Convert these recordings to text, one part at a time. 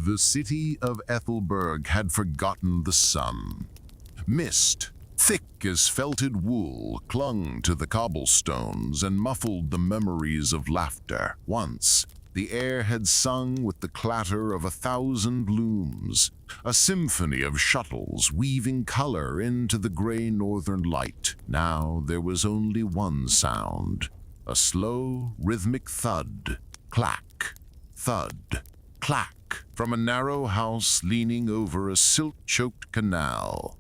The city of Aethelburg had forgotten the sun. Mist, thick as felted wool, clung to the cobblestones and muffled the memories of laughter. Once, the air had sung with the clatter of 1,000 looms, a symphony of shuttles weaving color into the gray northern light. Now there was only one sound, a slow, rhythmic thud, clack, thud, clack, from a narrow house leaning over a silt-choked canal.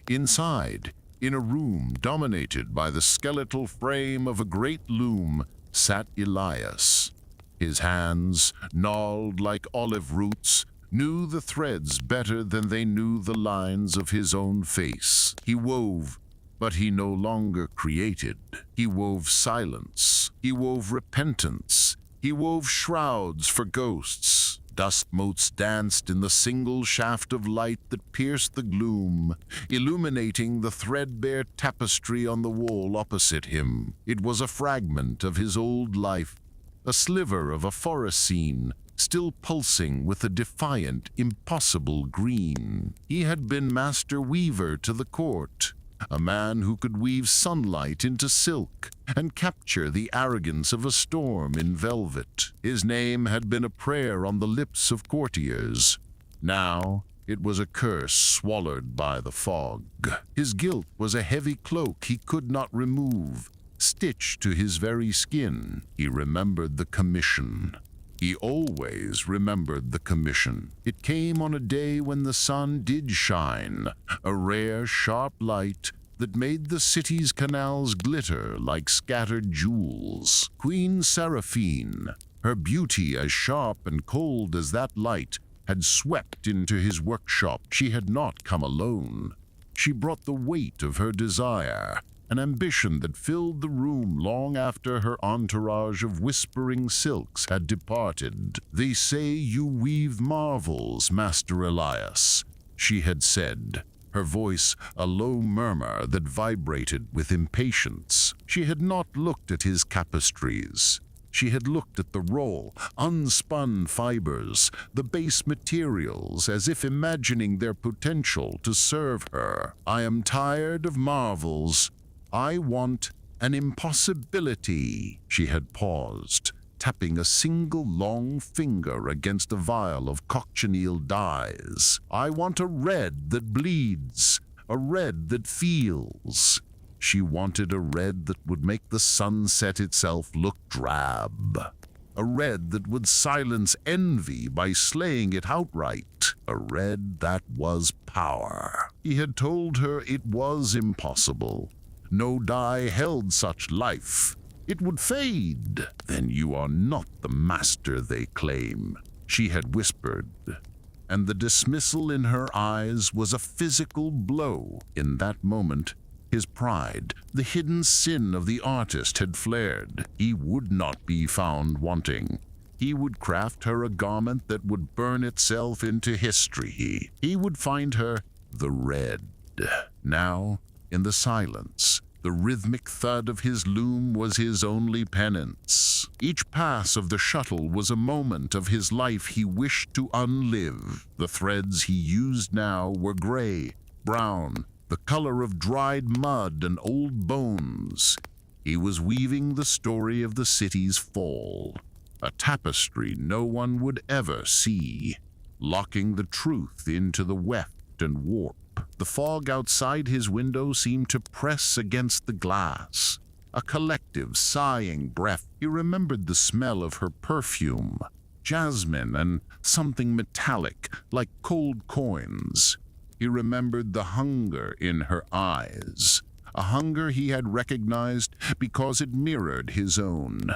Inside, in a room dominated by the skeletal frame of a great loom, sat Elias. His hands, gnarled like olive roots, knew the threads better than they knew the lines of his own face. He wove, but he no longer created. He wove silence. He wove repentance. He wove shrouds for ghosts. Dust motes danced in the single shaft of light that pierced the gloom, illuminating the threadbare tapestry on the wall opposite him. It was a fragment of his old life, a sliver of a forest scene, still pulsing with a defiant, impossible green. He had been master weaver to the court, a man who could weave sunlight into silk and capture the arrogance of a storm in velvet. His name had been a prayer on the lips of courtiers. Now it was a curse swallowed by the fog. His guilt was a heavy cloak he could not remove, stitched to his very skin. He remembered the commission. He always remembered the commission. It came on a day when the sun did shine, a rare, sharp light that made the city's canals glitter like scattered jewels. Queen Seraphine, her beauty as sharp and cold as that light, had swept into his workshop. She had not come alone. She brought the weight of her desire, an ambition that filled the room long after her entourage of whispering silks had departed. "They say you weave marvels, Master Elias," she had said, her voice a low murmur that vibrated with impatience. She had not looked at his tapestries. She had looked at the raw, unspun fibers, the base materials, as if imagining their potential to serve her. "I am tired of marvels. I want an impossibility." She had paused, tapping a single long finger against a vial of cochineal dyes. "I want a red that bleeds, a red that feels." She wanted a red that would make the sunset itself look drab. A red that would silence envy by slaying it outright. A red that was power. He had told her it was impossible. No dye held such life. It would fade. "Then you are not the master they claim," she had whispered, and the dismissal in her eyes was a physical blow. In that moment, his pride, the hidden sin of the artist, had flared. He would not be found wanting. He would craft her a garment that would burn itself into history. He would find her the red. Now, in the silence, the rhythmic thud of his loom was his only penance. Each pass of the shuttle was a moment of his life he wished to unlive. The threads he used now were gray, brown, the color of dried mud and old bones. He was weaving the story of the city's fall, a tapestry no one would ever see, locking the truth into the weft and warp. The fog outside his window seemed to press against the glass, a collective sighing breath. He remembered the smell of her perfume, jasmine and something metallic like cold coins. He remembered the hunger in her eyes, a hunger he had recognized because it mirrored his own,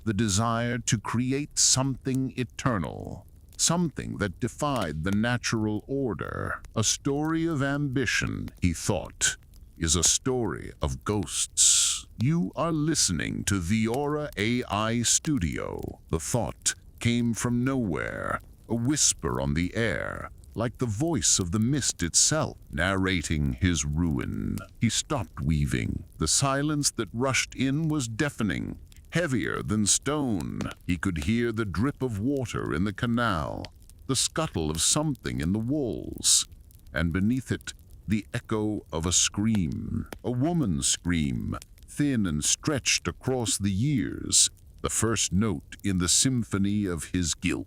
the desire to create something eternal. Something that defied the natural order. A story of ambition, he thought, is a story of ghosts. You are listening to the Aura AI Studio. The thought came from nowhere, a whisper on the air, like the voice of the mist itself, narrating his ruin. He stopped weaving. The silence that rushed in was deafening, heavier than stone. He could hear the drip of water in the canal, the scuttle of something in the walls, and beneath it, the echo of a scream, a woman's scream, thin and stretched across the years, the first note in the symphony of his guilt.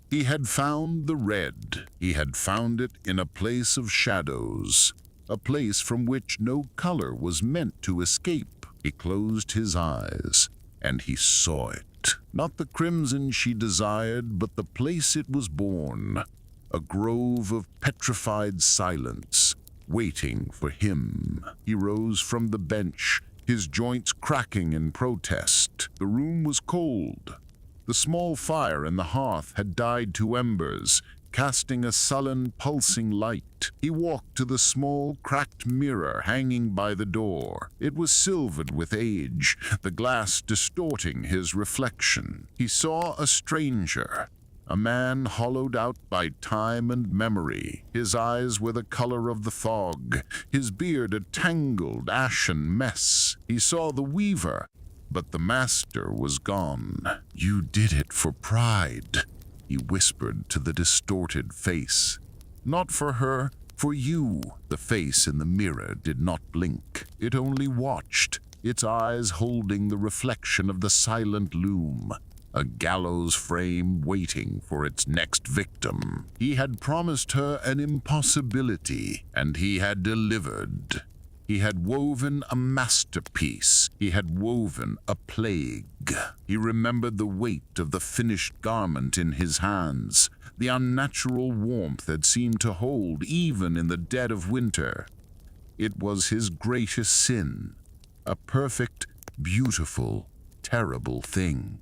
He had found the red. He had found it in a place of shadows, a place from which no color was meant to escape. He closed his eyes, and he saw it. Not the crimson she desired, but the place it was born, a grove of petrified silence, waiting for him. He rose from the bench, his joints cracking in protest. The room was cold. The small fire in the hearth had died to embers, casting a sullen, pulsing light. He walked to the small, cracked mirror hanging by the door. It was silvered with age, the glass distorting his reflection. He saw a stranger, a man hollowed out by time and memory. His eyes were the color of the fog, his beard a tangled, ashen mess. He saw the weaver, but the master was gone. "You did it for pride," he whispered to the distorted face. "Not for her, for you." The face in the mirror did not blink. It only watched, its eyes holding the reflection of the silent loom, a gallows frame waiting for its next victim. He had promised her an impossibility, and he had delivered. He had woven a masterpiece. He had woven a plague. He remembered the weight of the finished garment in his hands, the unnatural warmth it seemed to hold even in the dead of winter. It was his greatest sin, a perfect, beautiful, terrible thing.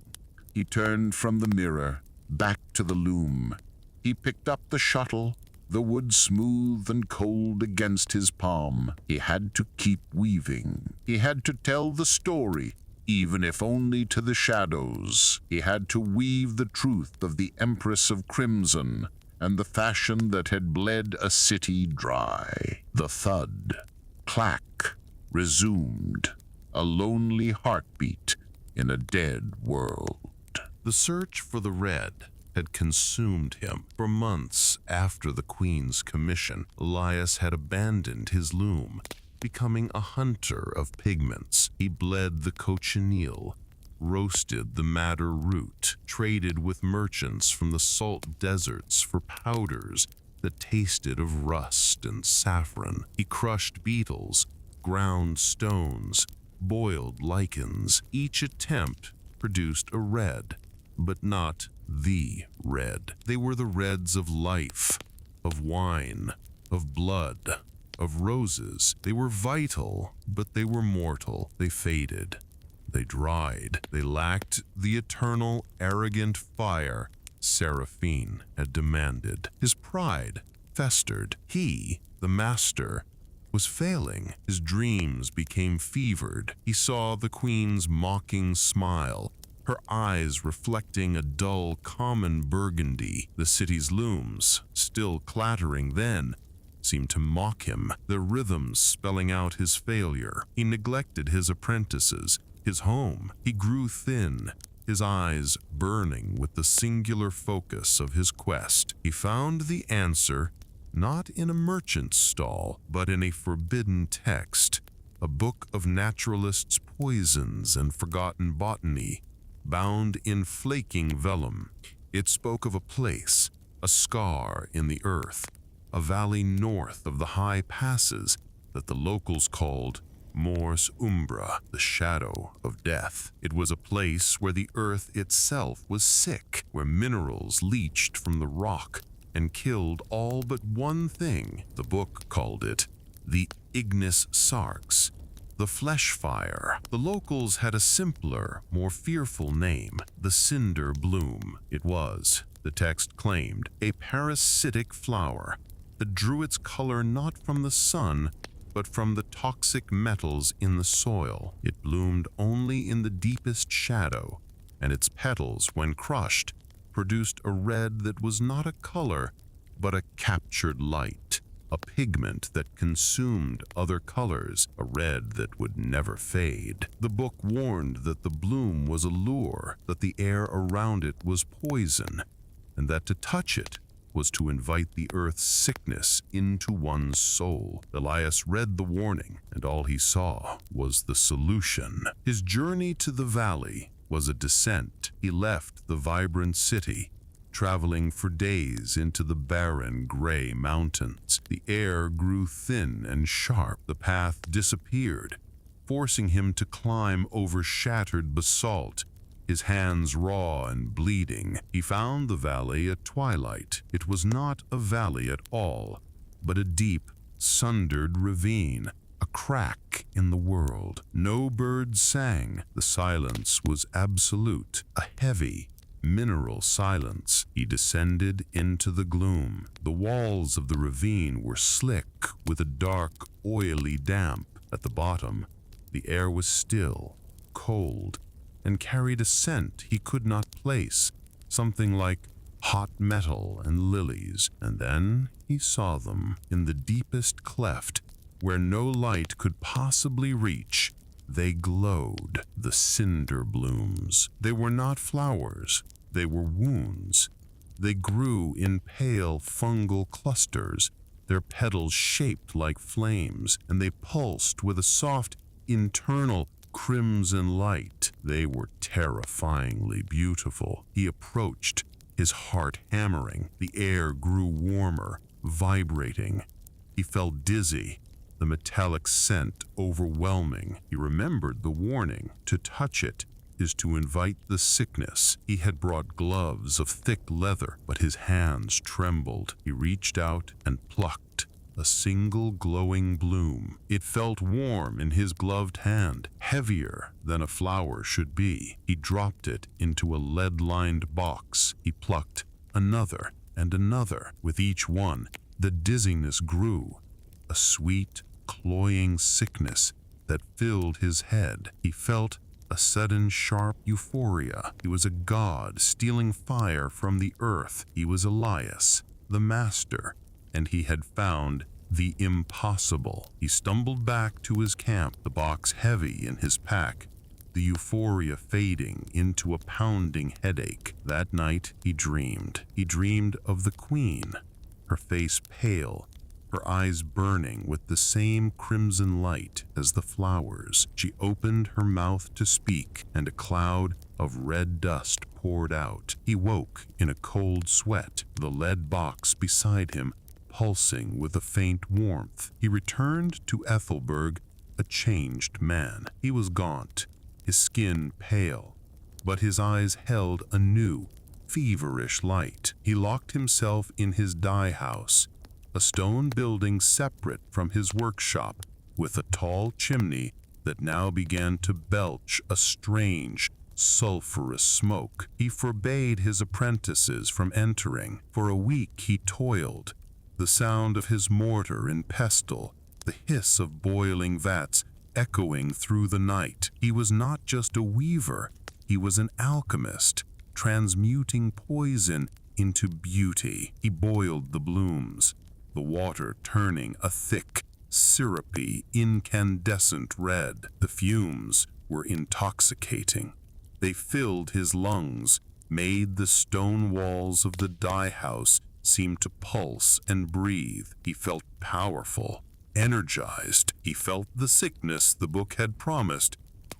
He turned from the mirror, back to the loom. He picked up the shuttle, the wood smooth and cold against his palm. He had to keep weaving. He had to tell the story, even if only to the shadows. He had to weave the truth of the Empress of Crimson and the fashion that had bled a city dry. The thud, clack, resumed, a lonely heartbeat in a dead world. The search for the red had consumed him. For months after the Queen's commission, Elias had abandoned his loom, becoming a hunter of pigments. He bled the cochineal, roasted the madder root, traded with merchants from the salt deserts for powders that tasted of rust and saffron. He crushed beetles, ground stones, boiled lichens. Each attempt produced a red, but not the red. They were the reds of life, of wine, of blood, of roses. They were vital, but they were mortal. They faded. They dried. They lacked the eternal, arrogant fire Seraphine had demanded. His pride festered. He, the master, was failing. His dreams became fevered. He saw the Queen's mocking smile, her eyes reflecting a dull, common burgundy. The city's looms, still clattering then, seemed to mock him, their rhythms spelling out his failure. He neglected his apprentices, his home. He grew thin, his eyes burning with the singular focus of his quest. He found the answer not in a merchant's stall, but in a forbidden text, a book of naturalists' poisons and forgotten botany, bound in flaking vellum. It spoke of a place, a scar in the earth, a valley north of the high passes that the locals called Mors Umbra, the shadow of death. It was a place where the earth itself was sick, where minerals leached from the rock and killed all but one thing. The book called it the Ignis Sarx, the flesh fire. The locals had a simpler, more fearful name, the Cinder-Bloom. It was, the text claimed, a parasitic flower that drew its color not from the sun, but from the toxic metals in the soil. It bloomed only in the deepest shadow, and its petals, when crushed, produced a red that was not a color, but a captured light, a pigment that consumed other colors, a red that would never fade. The book warned that the bloom was a lure, that the air around it was poison, and that to touch it was to invite the earth's sickness into one's soul. Elias read the warning, and all he saw was the solution. His journey to the valley was a descent. He left the vibrant city, traveling for days into the barren gray mountains. The air grew thin and sharp. The path disappeared, forcing him to climb over shattered basalt, his hands raw and bleeding. He found the valley at twilight. It was not a valley at all, but a deep, sundered ravine, a crack in the world. No birds sang. The silence was absolute, a heavy, mineral silence. He descended into the gloom. The walls of the ravine were slick with a dark, oily damp. At the bottom, the air was still, cold, and carried a scent he could not place, something like hot metal and lilies. And then he saw them in the deepest cleft, where no light could possibly reach. They glowed, the Cinder-Blooms. They were not flowers, they were wounds. They grew in pale fungal clusters, their petals shaped like flames, and they pulsed with a soft, internal crimson light. They were terrifyingly beautiful. He approached, his heart hammering. The air grew warmer, vibrating. He felt dizzy, the metallic scent overwhelming. He remembered the warning. To touch it is to invite the sickness. He had brought gloves of thick leather, but his hands trembled. He reached out and plucked a single glowing bloom. It felt warm in his gloved hand, heavier than a flower should be. He dropped it into a lead-lined box. He plucked another and another. With each one, the dizziness grew, a sweet, cloying sickness that filled his head. He felt a sudden sharp euphoria. He was a god stealing fire from the earth. He was Elias, the master, and he had found the impossible. He stumbled back to his camp, the box heavy in his pack, the euphoria fading into a pounding headache. That night he dreamed. He dreamed of the queen, her face pale, her eyes burning with the same crimson light as the flowers. She opened her mouth to speak, and a cloud of red dust poured out. He woke in a cold sweat, the lead box beside him pulsing with a faint warmth. He returned to Aethelburg a changed man. He was gaunt, his skin pale, but his eyes held a new, feverish light. He locked himself in his dye house, a stone building separate from his workshop, with a tall chimney that now began to belch a strange, sulphurous smoke. He forbade his apprentices from entering. For a week he toiled, the sound of his mortar and pestle, the hiss of boiling vats echoing through the night. He was not just a weaver, he was an alchemist, transmuting poison into beauty. He boiled the blooms, the water turning a thick, syrupy, incandescent red. The fumes were intoxicating. They filled his lungs, made the stone walls of the dye house seem to pulse and breathe. He felt powerful, energized. He felt the sickness the book had promised,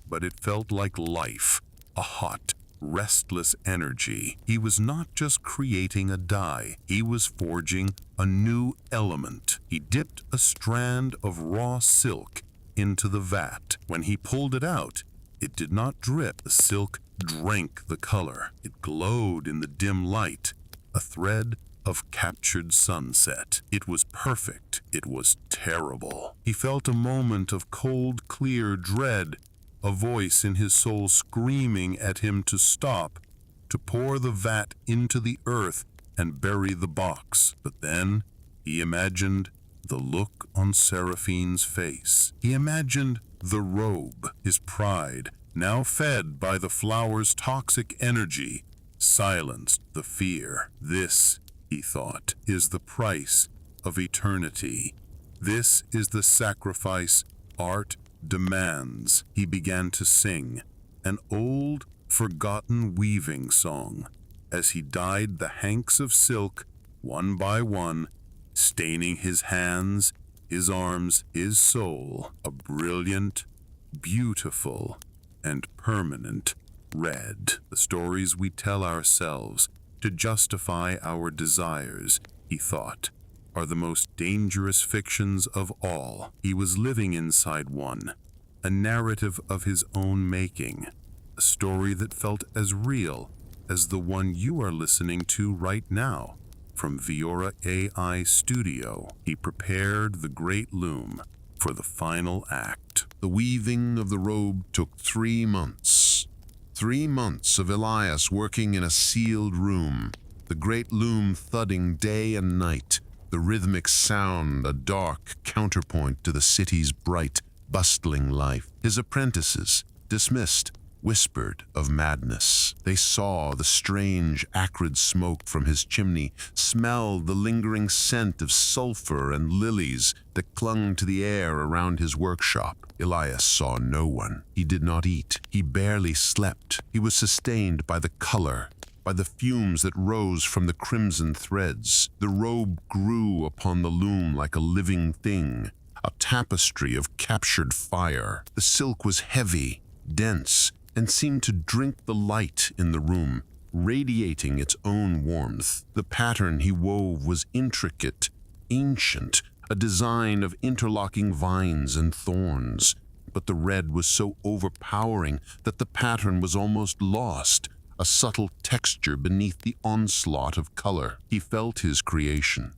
but it felt like life, a hot, restless energy. He was not just creating a dye, he was forging a new element. He dipped a strand of raw silk into the vat. When he pulled it out, it did not drip. The silk drank the color. It glowed in the dim light, a thread of captured sunset. It was perfect. It was terrible. He felt a moment of cold, clear dread, a voice in his soul screaming at him to stop, to pour the vat into the earth and bury the box. But then he imagined the look on Seraphine's face. He imagined the robe, his pride, now fed by the flower's toxic energy, silenced the fear. This, he thought, is the price of eternity. This is the sacrifice art demands. He began to sing an old, forgotten weaving song. As he dyed the hanks of silk, one by one, staining his hands, his arms, his soul, a brilliant, beautiful, and permanent red. The stories we tell ourselves to justify our desires, he thought, are the most dangerous fictions of all. He was living inside one, a narrative of his own making, a story that felt as real as the one you are listening to right now. From Viora AI Studio, he prepared the great loom for the final act. The weaving of the robe took 3 months. 3 months of Elias working in a sealed room, the great loom thudding day and night, the rhythmic sound a dark counterpoint to the city's bright, bustling life. His apprentices, dismissed, whispered of madness. They saw the strange, acrid smoke from his chimney, smelled the lingering scent of sulfur and lilies that clung to the air around his workshop. Elias saw no one. He did not eat. He barely slept. He was sustained by the color, by the fumes that rose from the crimson threads. The robe grew upon the loom like a living thing, a tapestry of captured fire. The silk was heavy, dense, and seemed to drink the light in the room, radiating its own warmth. The pattern he wove was intricate, ancient, a design of interlocking vines and thorns. But the red was so overpowering that the pattern was almost lost, a subtle texture beneath the onslaught of color. He felt his creation.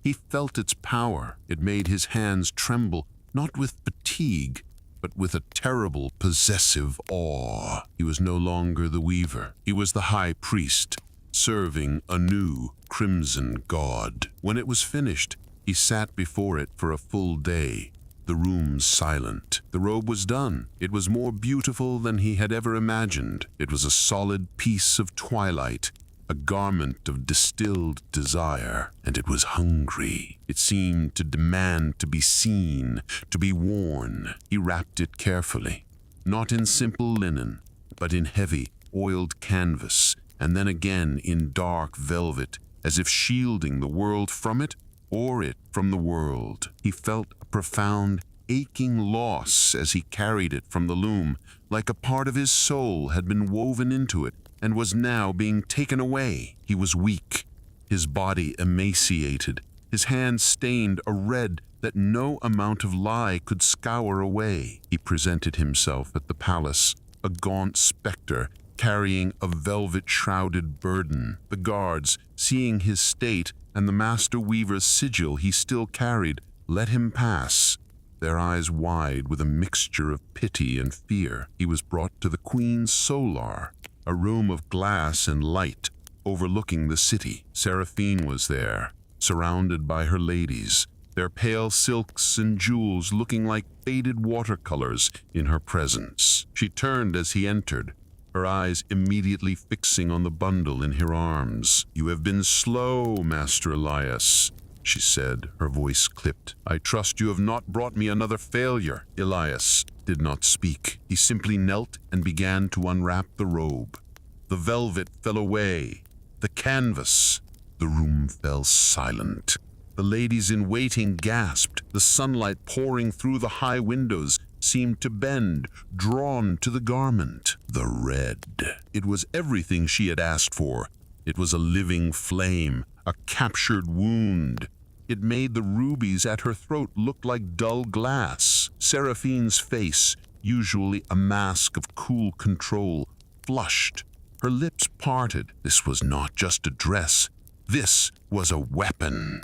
He felt its power. It made his hands tremble, not with fatigue, but with a terrible, possessive awe. He was no longer the weaver. He was the high priest, serving a new crimson god. When it was finished, he sat before it for a full day, the room silent. The robe was done. It was more beautiful than he had ever imagined. It was a solid piece of twilight, a garment of distilled desire, and it was hungry. It seemed to demand to be seen, to be worn. He wrapped it carefully, not in simple linen, but in heavy, oiled canvas, and then again in dark velvet, as if shielding the world from it, or it from the world. He felt a profound, aching loss as he carried it from the loom, like a part of his soul had been woven into it and was now being taken away. He was weak, his body emaciated, his hands stained a red that no amount of lye could scour away. He presented himself at the palace, a gaunt specter, carrying a velvet-shrouded burden. The guards, seeing his state and the master weaver's sigil he still carried, let him pass, their eyes wide with a mixture of pity and fear. He was brought to the Queen's solar, a room of glass and light overlooking the city. Seraphine was there, surrounded by her ladies, their pale silks and jewels looking like faded watercolors in her presence. She turned as he entered, her eyes immediately fixing on the bundle in her arms. "You have been slow, Master Elias," she said, her voice clipped. "I trust you have not brought me another failure." Elias did not speak. He simply knelt and began to unwrap the robe. The velvet fell away, the canvas. The room fell silent. The ladies in waiting gasped. The sunlight pouring through the high windows seemed to bend, drawn to the garment. The red. It was everything she had asked for. It was a living flame, a captured wound. It made the rubies at her throat look like dull glass. Seraphine's face, usually a mask of cool control, flushed. Her lips parted. This was not just a dress. This was a weapon.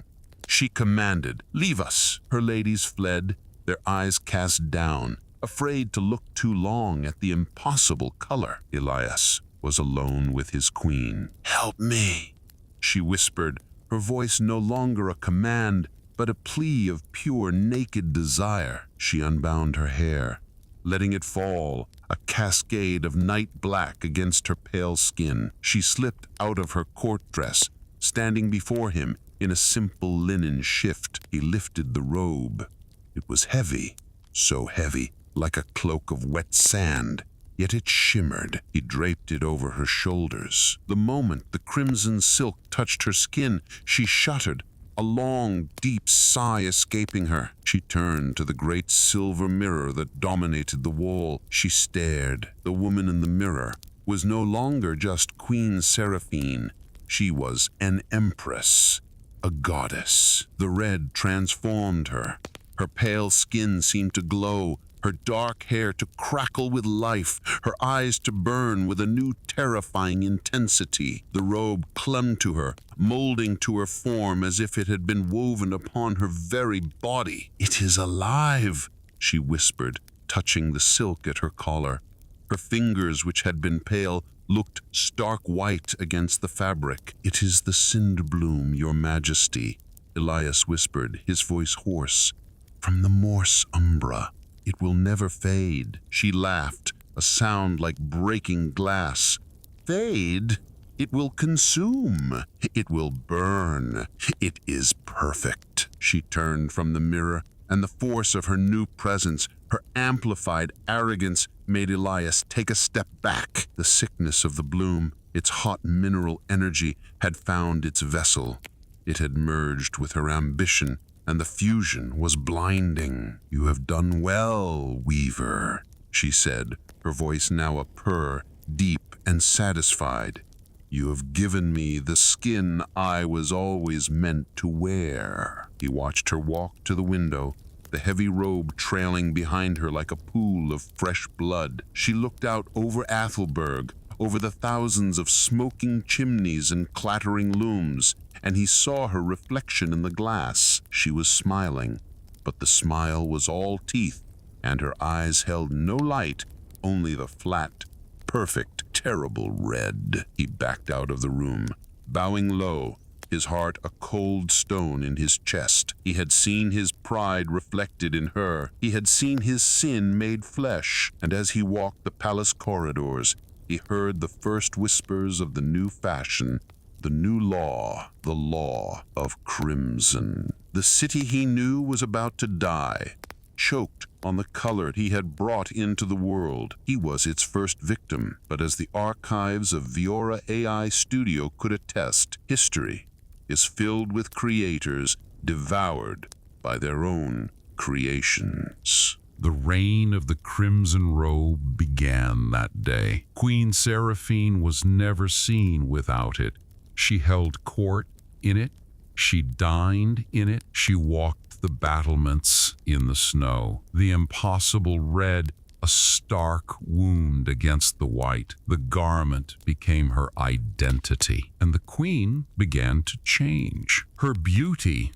She commanded, "Leave us." Her ladies fled, their eyes cast down, afraid to look too long at the impossible color. Elias was alone with his queen. "Help me," she whispered, her voice no longer a command, but a plea of pure, naked desire. She unbound her hair, letting it fall, a cascade of night black against her pale skin. She slipped out of her court dress, standing before him in a simple linen shift. He lifted the robe. It was heavy, so heavy, like a cloak of wet sand. yet it shimmered. He draped it over her shoulders. The moment the crimson silk touched her skin, she shuddered, a long, deep sigh escaping her. She turned to the great silver mirror that dominated the wall. She stared. The woman in the mirror was no longer just Queen Seraphine. She was an empress, a goddess. The red transformed her. Her pale skin seemed to glow, her dark hair to crackle with life, her eyes to burn with a new terrifying intensity. The robe clung to her, molding to her form as if it had been woven upon her very body. "It is alive," she whispered, touching the silk at her collar. Her fingers, which had been pale, looked stark white against the fabric. "It is the Cinder-Bloom, your majesty," Elias whispered, his voice hoarse. "From the Morse Umbra. It will never fade." She laughed, a sound like breaking glass. "Fade? It will consume. It will burn. It is perfect." She turned from the mirror, and the force of her new presence, her amplified arrogance, made Elias take a step back. The sickness of the bloom, its hot mineral energy, had found its vessel. It had merged with her ambition, and the fusion was blinding. "You have done well, Weaver," she said, her voice now a purr, deep and satisfied. "You have given me the skin I was always meant to wear." He watched her walk to the window, the heavy robe trailing behind her like a pool of fresh blood. She looked out over Aethelburg, over the thousands of smoking chimneys and clattering looms, and he saw her reflection in the glass. She was smiling, but the smile was all teeth, and her eyes held no light, only the flat, perfect, terrible red. He backed out of the room, bowing low, his heart a cold stone in his chest. He had seen his pride reflected in her. He had seen his sin made flesh, and as he walked the palace corridors, he heard the first whispers of the new fashion, the new law, the law of crimson. The city he knew was about to die, choked on the color he had brought into the world. He was its first victim, but as the archives of Viora AI Studio could attest, history is filled with creators devoured by their own creations. The reign of the Crimson Robe began that day. Queen Seraphine was never seen without it. She held court in it, she dined in it, she walked the battlements in the snow. The impossible red, a stark wound against the white. The garment became her identity, and the queen began to change. Her beauty,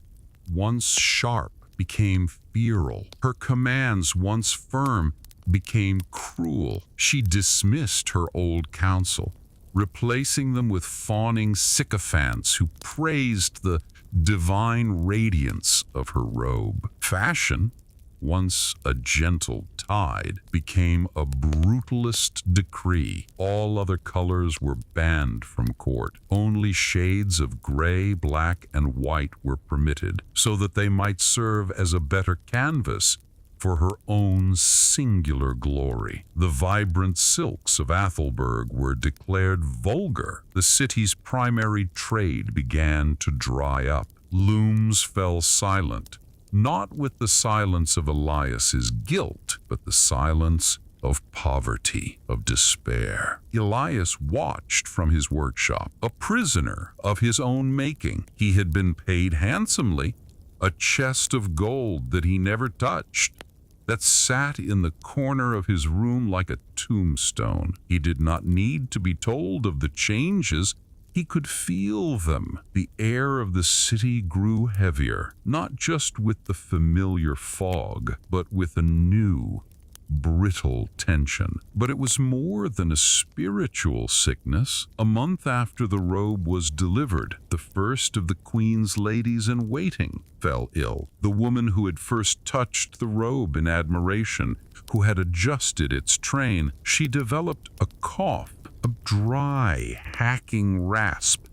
once sharp, became feral. Her commands, once firm, became cruel. She dismissed her old council, replacing them with fawning sycophants who praised the divine radiance of her robe. Fashion, once a gentle tide, became a brutalist decree. All other colors were banned from court. Only shades of gray, black, and white were permitted, so that they might serve as a better canvas for her own singular glory. The vibrant silks of Aethelburg were declared vulgar. The city's primary trade began to dry up. Looms fell silent, not with the silence of Elias's guilt, but the silence of poverty, of despair. Elias watched from his workshop, a prisoner of his own making. He had been paid handsomely, a chest of gold that he never touched, that sat in the corner of his room like a tombstone. He did not need to be told of the changes. He could feel them. The air of the city grew heavier, not just with the familiar fog, but with a new, brittle tension. But it was more than a spiritual sickness. A month after the robe was delivered, the first of the queen's ladies-in-waiting fell ill. The woman who had first touched the robe in admiration, who had adjusted its train, she developed a cough, a dry, hacking rasp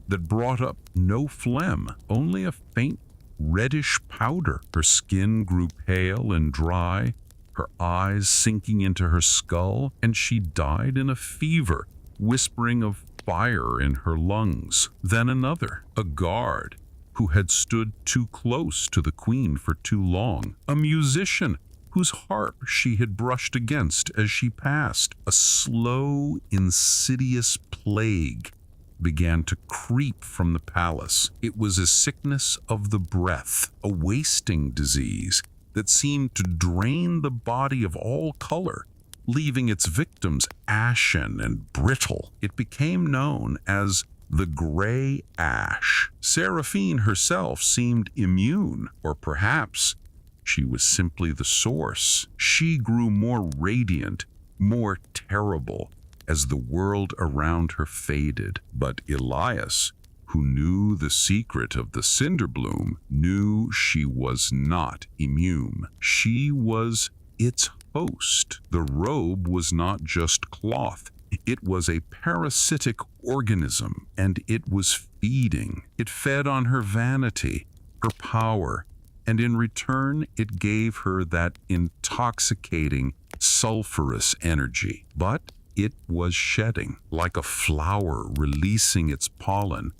that brought up no phlegm, only a faint reddish powder. Her skin grew pale and dry, her eyes sinking into her skull, and she died in a fever, whispering of fire in her lungs. Then another, a guard, who had stood too close to the queen for too long, a musician whose harp she had brushed against as she passed. A slow, insidious plague began to creep from the palace. It was a sickness of the breath, a wasting disease that seemed to drain the body of all color, leaving its victims ashen and brittle. It became known as the Gray Ash. Seraphine herself seemed immune, or perhaps she was simply the source. She grew more radiant, more terrible, as the world around her faded. But Elias, who knew the secret of the Cinder-Bloom, knew she was not immune. She was its host. The robe was not just cloth. It was a parasitic organism, and it was feeding. It fed on her vanity, her power, and in return it gave her that intoxicating, sulfurous energy. But it was shedding. Like a flower releasing its pollen,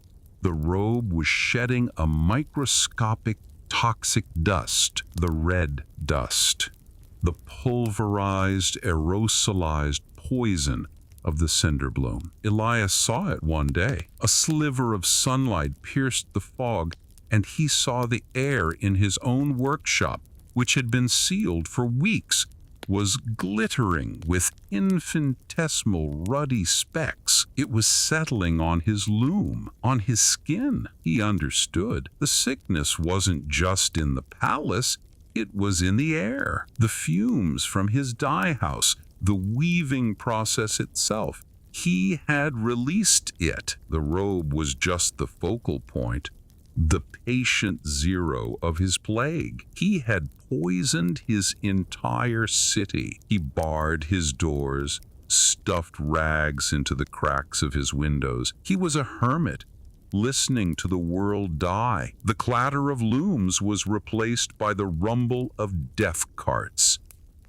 the robe was shedding a microscopic toxic dust, the red dust, the pulverized, aerosolized poison of the Cinder-Bloom. Elias saw it one day. A sliver of sunlight pierced the fog, and he saw the air in his own workshop, which had been sealed for weeks, was glittering with infinitesimal ruddy specks. It was settling on his loom, on his skin. He understood. The sickness wasn't just in the palace, it was in the air. The fumes from his dye house, the weaving process itself. He had released it. The robe was just the focal point, the patient zero of his plague. He had poisoned his entire city. He barred his doors, stuffed rags into the cracks of his windows. He was a hermit, listening to the world die. The clatter of looms was replaced by the rumble of death carts.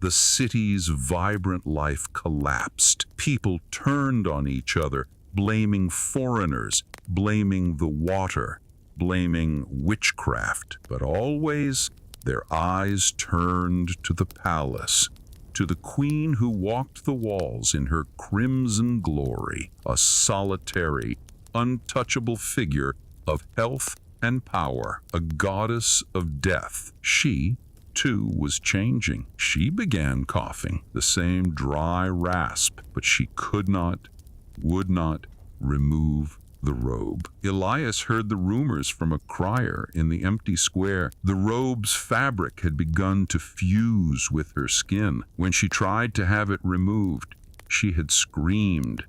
The city's vibrant life collapsed. People turned on each other, blaming foreigners, blaming the water, blaming witchcraft. But always their eyes turned to the palace, to the queen who walked the walls in her crimson glory, a solitary, untouchable figure of health and power, a goddess of death. She, too, was changing. She began coughing, the same dry rasp, but she could not, would not remove the robe. Elias heard the rumors from a crier in the empty square. The robe's fabric had begun to fuse with her skin. When she tried to have it removed, she had screamed,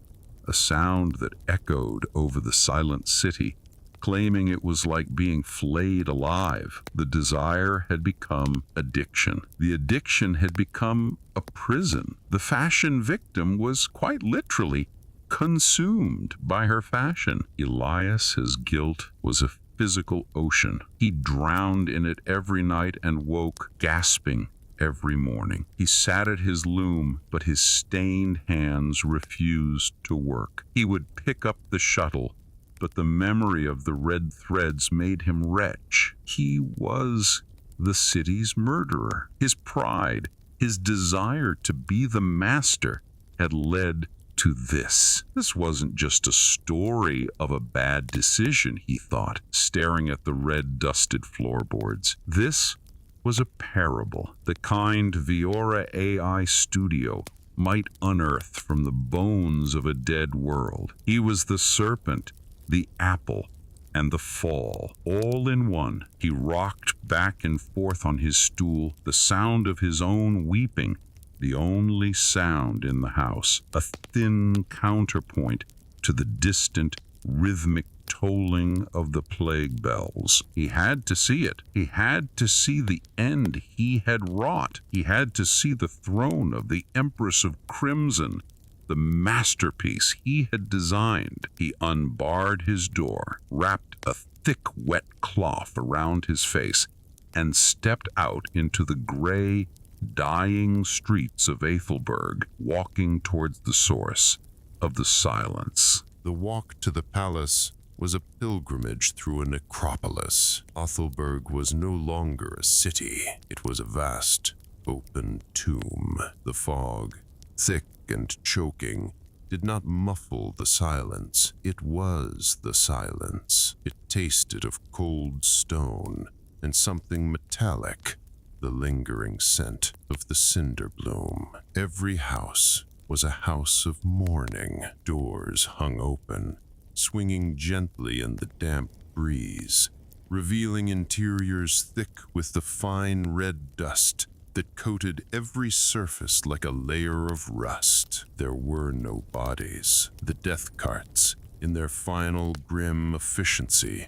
a sound that echoed over the silent city, claiming it was like being flayed alive. The desire had become addiction. The addiction had become a prison. The fashion victim was quite literally consumed by her fashion. Elias's guilt was a physical ocean. He drowned in it every night and woke gasping every morning. He sat at his loom, but his stained hands refused to work. He would pick up the shuttle, but the memory of the red threads made him retch. He was the city's murderer. His pride, his desire to be the master, had led to this. This wasn't just a story of a bad decision, he thought, staring at the red dusted floorboards. This was a parable, the kind Viora AI studio might unearth from the bones of a dead world. He was the serpent, the apple, and the fall, all in one. He rocked back and forth on his stool, the sound of his own weeping, the only sound in the house, a thin counterpoint to the distant, rhythmic tolling of the plague bells. He had to see it. He had to see the end he had wrought. He had to see the throne of the Empress of Crimson, the masterpiece he had designed. He unbarred his door, wrapped a thick, wet cloth around his face, and stepped out into the gray, dying streets of Aethelburg, walking towards the source of the silence. The walk to the palace was a pilgrimage through a necropolis. Aethelburg was no longer a city. It was a vast, open tomb. The fog, thick and choking, did not muffle the silence. It was the silence. It tasted of cold stone and something metallic, the lingering scent of the Cinder-Bloom. Every house was a house of mourning. Doors hung open, swinging gently in the damp breeze, revealing interiors thick with the fine red dust that coated every surface like a layer of rust. There were no bodies. The death carts, in their final grim efficiency,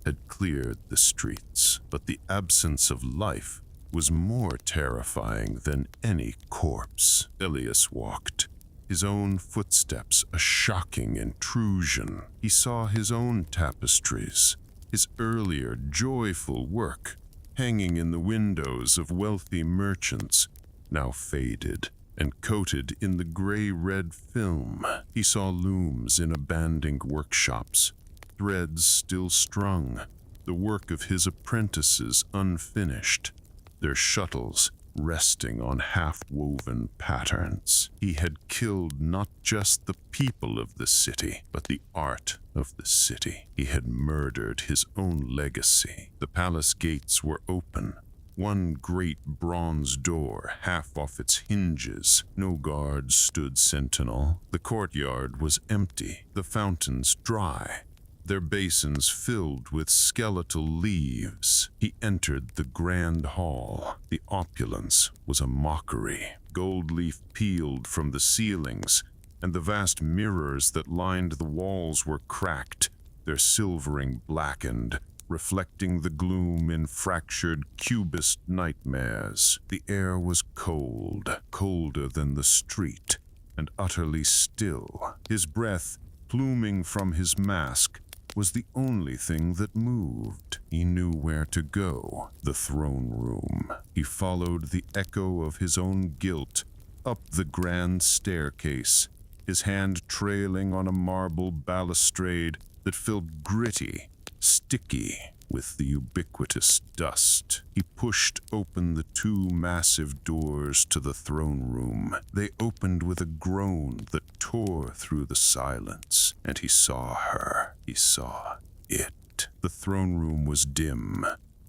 had cleared the streets, but the absence of life was more terrifying than any corpse. Elias walked, his own footsteps a shocking intrusion. He saw his own tapestries, his earlier joyful work, hanging in the windows of wealthy merchants, now faded and coated in the gray-red film. He saw looms in abandoned workshops, threads still strung, the work of his apprentices unfinished, their shuttles resting on half-woven patterns. He had killed not just the people of the city, but the art of the city. He had murdered his own legacy. The palace gates were open, one great bronze door half off its hinges. No guards stood sentinel. The courtyard was empty, the fountains dry, their basins filled with skeletal leaves. He entered the grand hall. The opulence was a mockery. Gold leaf peeled from the ceilings, and the vast mirrors that lined the walls were cracked, their silvering blackened, reflecting the gloom in fractured cubist nightmares. The air was cold, colder than the street, and utterly still. His breath, pluming from his mask, was the only thing that moved. He knew where to go, the throne room. He followed the echo of his own guilt up the grand staircase, his hand trailing on a marble balustrade that felt gritty, sticky with the ubiquitous dust. He pushed open the two massive doors to the throne room. They opened with a groan that tore through the silence, and he saw her. He saw it. The throne room was dim,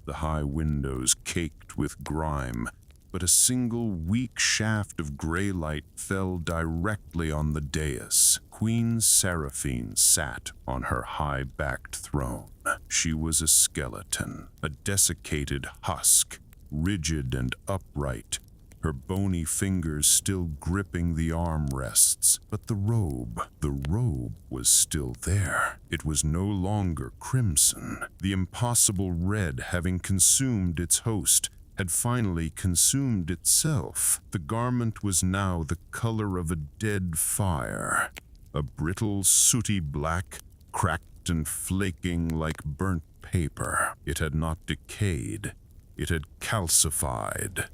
the high windows caked with grime, but a single weak shaft of gray light fell directly on the dais. Queen Seraphine sat on her high-backed throne. She was a skeleton, a desiccated husk, rigid and upright, her bony fingers still gripping the armrests. But the robe was still there. It was no longer crimson. The impossible red, having consumed its host, had finally consumed itself. The garment was now the color of a dead fire, a brittle, sooty black, cracked and flaking like burnt paper. It had not decayed. It had calcified.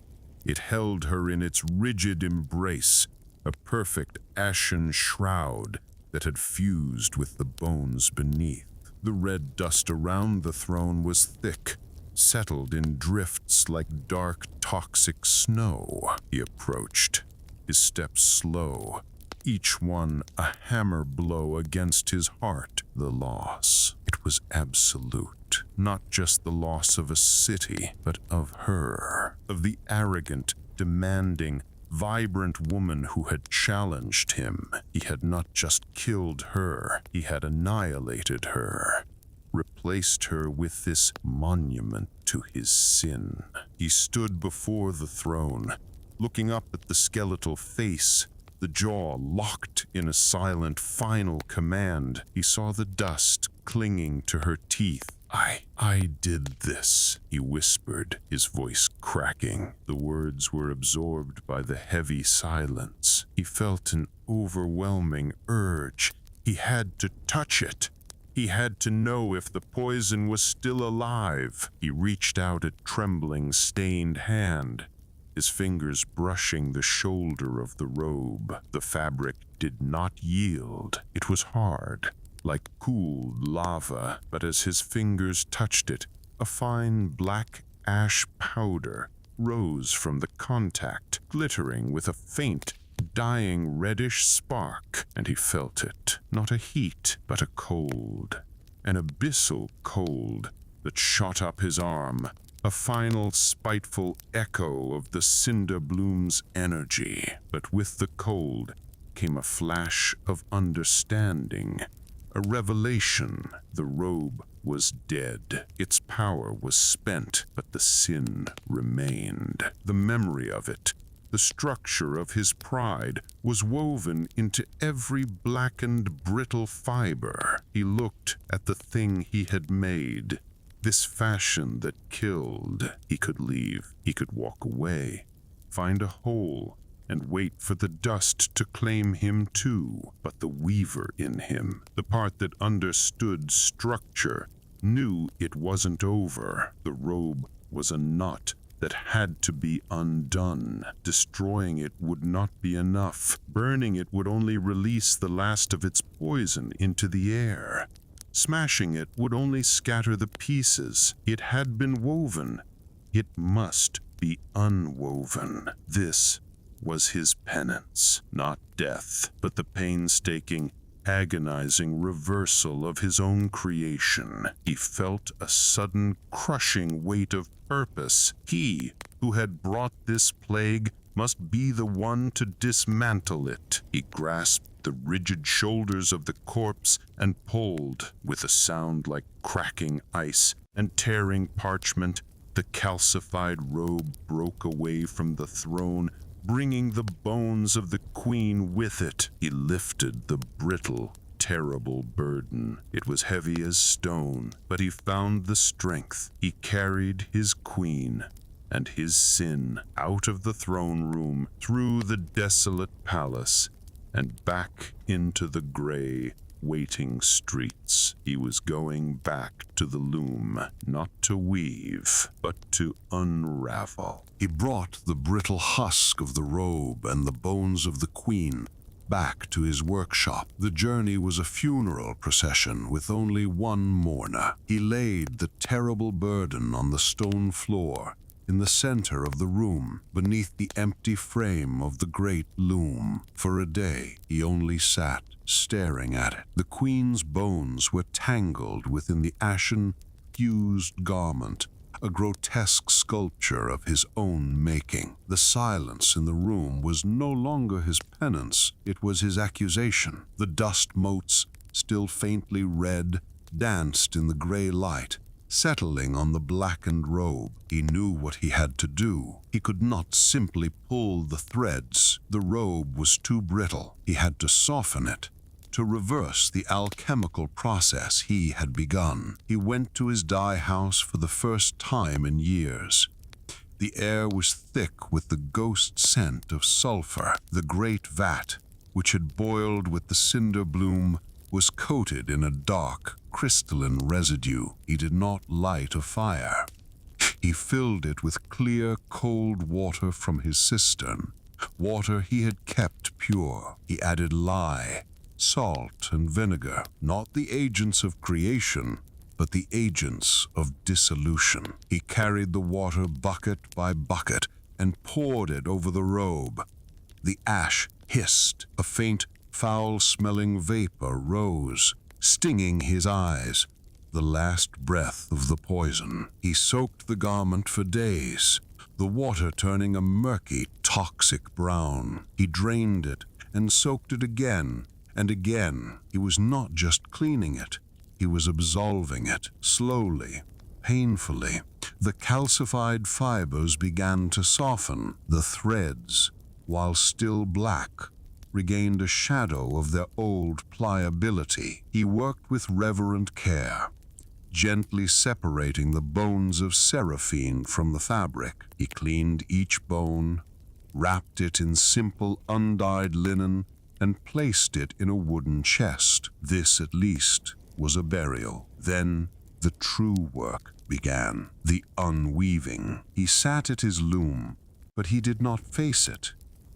It held her in its rigid embrace, a perfect ashen shroud that had fused with the bones beneath. The red dust around the throne was thick, settled in drifts like dark, toxic snow. He approached, his steps slow, each one a hammer blow against his heart. The loss, it was absolute. Not just the loss of a city, but of her, of the arrogant, demanding, vibrant woman who had challenged him. He had not just killed her, he had annihilated her, replaced her with this monument to his sin. He stood before the throne, looking up at the skeletal face, the jaw locked in a silent final command. He saw the dust clinging to her teeth. I did this, he whispered, his voice cracking. The words were absorbed by the heavy silence. He felt an overwhelming urge. He had to touch it. He had to know if the poison was still alive. He reached out a trembling, stained hand. his fingers brushing the shoulder of the robe. The fabric did not yield. It was hard, like cooled lava, but as his fingers touched it, a fine black ash powder rose from the contact, glittering with a faint, dying reddish spark, and he felt it. Not a heat, but a cold, an abyssal cold that shot up his arm, a final spiteful echo of the Cinder-Bloom's energy. But with the cold came a flash of understanding, a revelation. The robe was dead. Its power was spent, but the sin remained. The memory of it, the structure of his pride, was woven into every blackened, brittle fiber. He looked at the thing he had made, this fashion that killed. He could leave. He could walk away, find a hole, and wait for the dust to claim him too. But the weaver in him, the part that understood structure, knew it wasn't over. The robe was a knot that had to be undone. Destroying it would not be enough. Burning it would only release the last of its poison into the air. Smashing it would only scatter the pieces. It had been woven. It must be unwoven. This was his penance, not death, but the painstaking, agonizing reversal of his own creation. He felt a sudden crushing weight of purpose. He who had brought this plague must be the one to dismantle it. He grasped the rigid shoulders of the corpse and pulled. With a sound like cracking ice and tearing parchment, the calcified robe broke away from the throne, bringing the bones of the queen with it. He lifted the brittle, terrible burden. It was heavy as stone, but he found the strength. He carried his queen and his sin out of the throne room, through the desolate palace, and back into the gray, waiting streets. He was going back to the loom, not to weave, but to unravel. He brought the brittle husk of the robe and the bones of the queen back to his workshop. The journey was a funeral procession with only one mourner. He laid the terrible burden on the stone floor in the center of the room, beneath the empty frame of the great loom. For a day, he only sat, staring at it. The queen's bones were tangled within the ashen, fused garment, a grotesque sculpture of his own making. The silence in the room was no longer his penance, it was his accusation. The dust motes, still faintly red, danced in the gray light, settling on the blackened robe. He knew what he had to do. He could not simply pull the threads. The robe was too brittle. He had to soften it, to reverse the alchemical process he had begun. He went to his dye house for the first time in years. The air was thick with the ghost scent of sulfur. The great vat, which had boiled with the Cinder-Bloom, was coated in a dark, crystalline residue. He did not light a fire. He filled it with clear, cold water from his cistern, water he had kept pure. He added lye, salt, and vinegar, not the agents of creation, but the agents of dissolution. He carried the water bucket by bucket and poured it over the robe. The ash hissed. A faint, foul-smelling vapor rose, stinging his eyes, the last breath of the poison. He soaked the garment for days, the water turning a murky, toxic brown. He drained it and soaked it again and again. He was not just cleaning it, he was absolving it, slowly, painfully. The calcified fibers began to soften. The threads, while still black, regained a shadow of their old pliability. He worked with reverent care, gently separating the bones of Seraphine from the fabric. He cleaned each bone, wrapped it in simple undyed linen, and placed it in a wooden chest. This, at least, was a burial. Then the true work began, the unweaving. He sat at his loom, But he did not face it.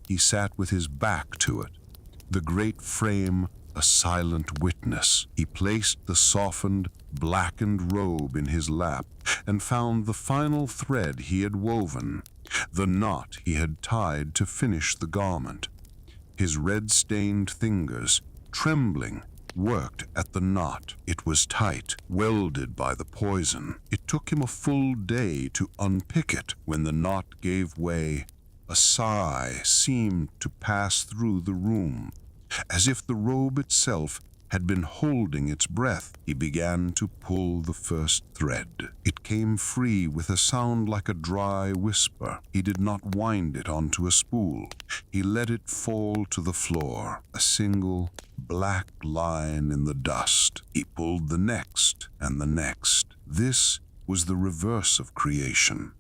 He sat with his back to it, the great frame a silent witness. He placed the softened, blackened robe in his lap and found the final thread he had woven, the knot he had tied to finish the garment. His red-stained fingers, trembling, worked at the knot. It was tight, welded by the poison. It took him a full day to unpick it. When the knot gave way, a sigh seemed to pass through the room, as if the robe itself had been holding its breath. He began to pull the first thread. It came free with a sound like a dry whisper. He did not wind it onto a spool. He let it fall to the floor, a single black line in the dust. He pulled the next and the next. This was the reverse of creation.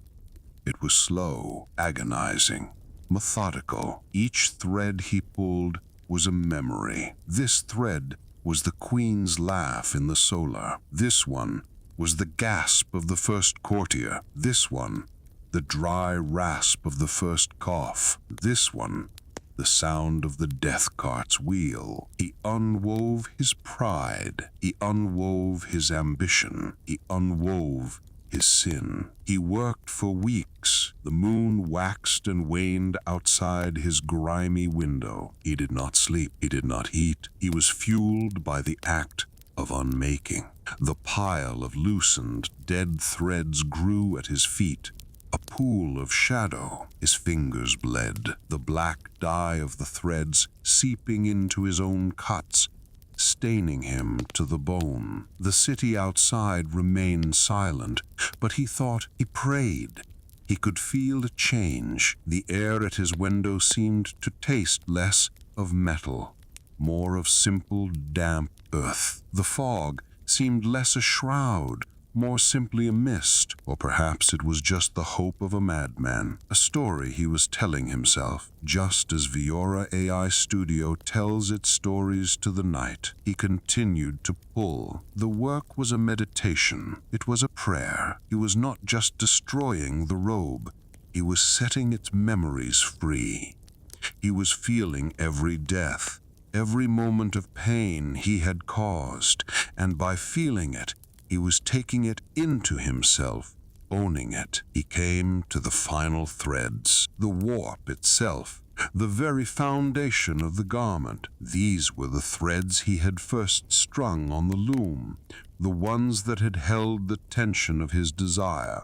It was slow, agonizing, methodical. Each thread he pulled was a memory. This thread was the queen's laugh in the solar. This one was the gasp of the first courtier. This one, the dry rasp of the first cough. This one, the sound of the death cart's wheel. He unwove his pride. He unwove his ambition. He unwove his sin. He worked for weeks. The moon waxed and waned outside his grimy window. He did not sleep. He did not eat. He was fueled by the act of unmaking. The pile of loosened, dead threads grew at his feet, a pool of shadow. His fingers bled, the black dye of the threads seeping into his own cuts, staining him to the bone. The city outside remained silent, but he thought, he prayed. He could feel a change. The air at his window seemed to taste less of metal, more of simple, damp earth. The fog seemed less a shroud, more simply a mist, or perhaps it was just the hope of a madman, a story he was telling himself, just as Viora AI Studio tells its stories to the night. He continued to pull. The work was a meditation. It was a prayer. He was not just destroying the robe. He was setting its memories free. He was feeling every death, every moment of pain he had caused, and by feeling it, he was taking it into himself, owning it. He came to the final threads, the warp itself, the very foundation of the garment. These were the threads he had first strung on the loom, the ones that had held the tension of his desire.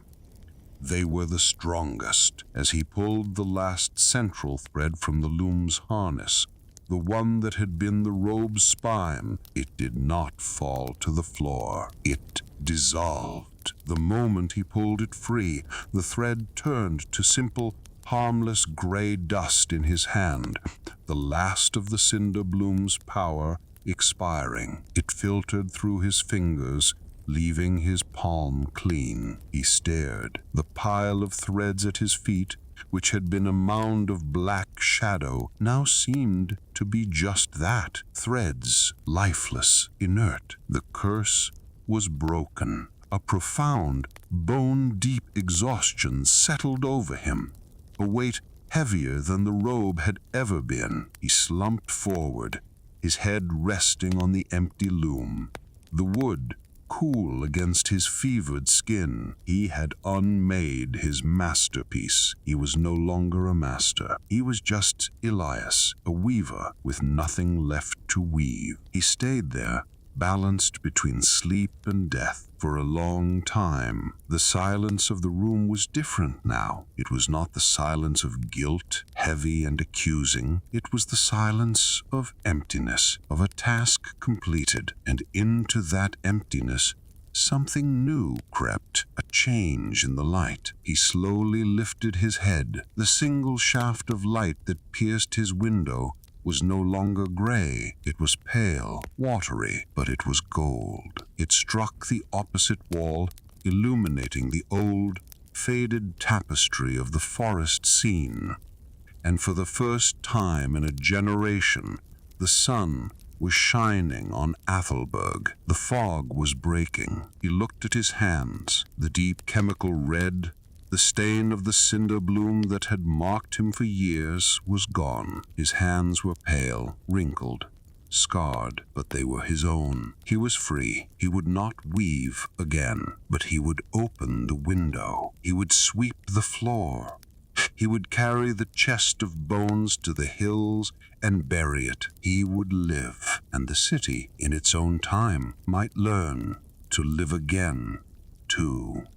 They were the strongest. As he pulled the last central thread from the loom's harness, the one that had been the robe's spine, it did not fall to the floor. It dissolved. The moment he pulled it free, the thread turned to simple, harmless gray dust in his hand, the last of the Cinder-Bloom's power expiring. It filtered through his fingers, leaving his palm clean. He stared. The pile of threads at his feet, which had been a mound of black shadow, now seemed to be just that, threads, lifeless, inert. The curse was broken. A profound, bone-deep exhaustion settled over him, a weight heavier than the robe had ever been. He slumped forward, his head resting on the empty loom. The wood cool against his fevered skin. He had unmade his masterpiece. He was no longer a master. He was just Elias, a weaver with nothing left to weave. He stayed there, balanced between sleep and death, for a long time. The silence of the room was different now. It was not the silence of guilt, heavy and accusing. It was the silence of emptiness, of a task completed. And into that emptiness, something new crept, a change in the light. He slowly lifted his head. The single shaft of light that pierced his window was no longer gray. It was pale, watery, but it was gold. It struck the opposite wall, illuminating the old, faded tapestry of the forest scene. And for the first time in a generation, the sun was shining on Aethelburg. The fog was breaking. He looked at his hands, the deep chemical red The stain of the Cinder-Bloom that had marked him for years was gone. His hands were pale, wrinkled, scarred, but they were his own. He was free. He would not weave again, but he would open the window. He would sweep the floor. He would carry the chest of bones to the hills and bury it. He would live, and the city, in its own time, might learn to live again, too.